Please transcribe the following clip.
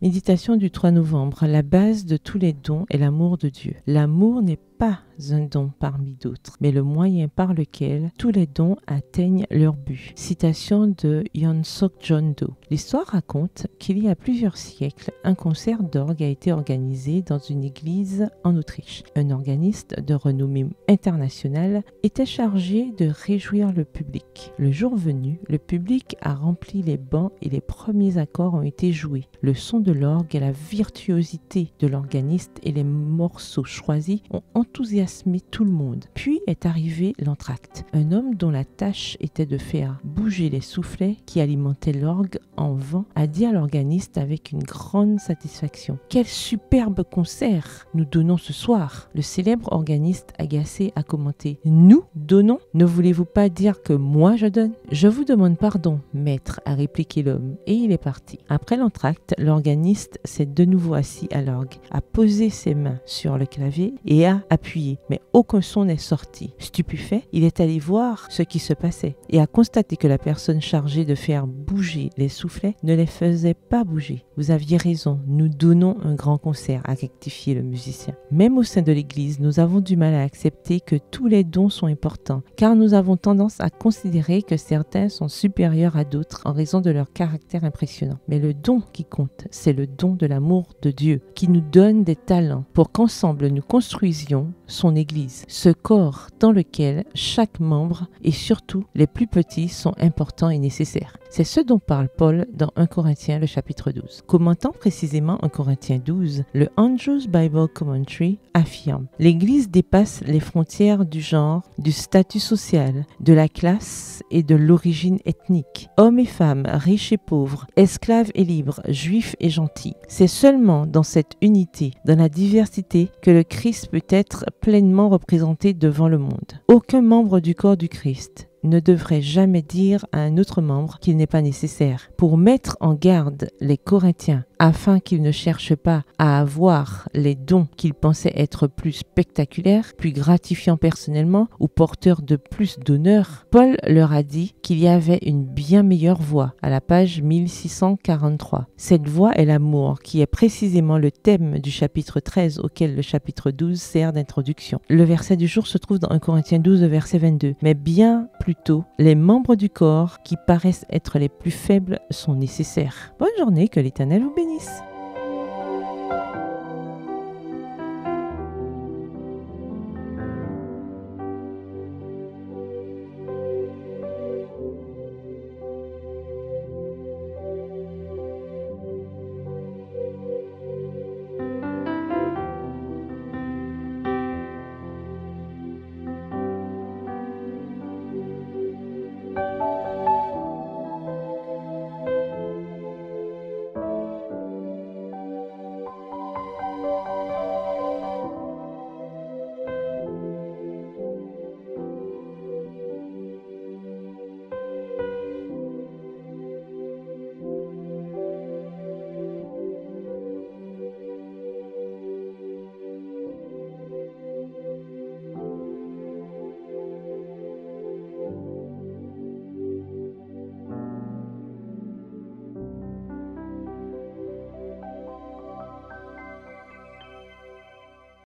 Méditation du 3 novembre. La base de tous les dons est l'amour de Dieu. L'amour n'est pas un don parmi d'autres, mais le moyen par lequel tous les dons atteignent leur but. Citation de Yonsok Jondo. L'histoire raconte qu'il y a plusieurs siècles, un concert d'orgue a été organisé dans une église en Autriche. Un organiste de renommée internationale était chargé de réjouir le public. Le jour venu, le public a rempli les bancs et les premiers accords ont été joués. Le son de l'orgue et la virtuosité de l'organiste et les morceaux choisis ont enthousiasmé tout le monde. Puis est arrivé l'entracte. Un homme dont la tâche était de faire bouger les soufflets qui alimentaient l'orgue en vent a dit à l'organiste avec une grande satisfaction: « Quel superbe concert nous donnons ce soir !» Le célèbre organiste agacé a commenté: « Nous donnons? Ne voulez-vous pas dire que moi je donne ?»« Je vous demande pardon, maître, » a répliqué l'homme, et il est parti. Après l'entracte, l'organiste s'est de nouveau assis à l'orgue, a posé ses mains sur le clavier et a appuyé, mais aucun son n'est sorti. Stupéfait, il est allé voir ce qui se passait et a constaté que la personne chargée de faire bouger les soufflets ne les faisait pas bouger. « Vous aviez raison, nous donnons un grand concert », a rectifié le musicien. Même au sein de l'Église, nous avons du mal à accepter que tous les dons sont importants, car nous avons tendance à considérer que certains sont supérieurs à d'autres en raison de leur caractère impressionnant. Mais le don qui compte, c'est le don de l'amour de Dieu, qui nous donne des talents pour qu'ensemble nous construisions son Église, ce corps dans lequel chaque membre et surtout les plus petits sont importants et nécessaires. C'est ce dont parle Paul dans 1 Corinthiens le chapitre 12. Commentant précisément 1 Corinthiens 12, le Andrews Bible Commentary affirme: « L'Église dépasse les frontières du genre, du statut social, de la classe et de l'origine ethnique. Hommes et femmes, riches et pauvres, esclaves et libres, juifs et gentils. C'est seulement dans cette unité, dans la diversité, que le Christ peut être pleinement représenté devant le monde. Aucun membre du corps du Christ ne devrait jamais dire à un autre membre qu'il n'est pas nécessaire. Pour mettre en garde les Corinthiens afin qu'ils ne cherchent pas à avoir les dons qu'ils pensaient être plus spectaculaires, plus gratifiants personnellement ou porteurs de plus d'honneur, Paul leur a dit qu'il y avait une bien meilleure voie à la page 1643. Cette voie est l'amour, qui est précisément le thème du chapitre 13 auquel le chapitre 12 sert d'introduction. Le verset du jour se trouve dans 1 Corinthiens 12, verset 22. Mais bien plutôt, les membres du corps qui paraissent être les plus faibles sont nécessaires. Bonne journée, que l'Éternel vous bénisse.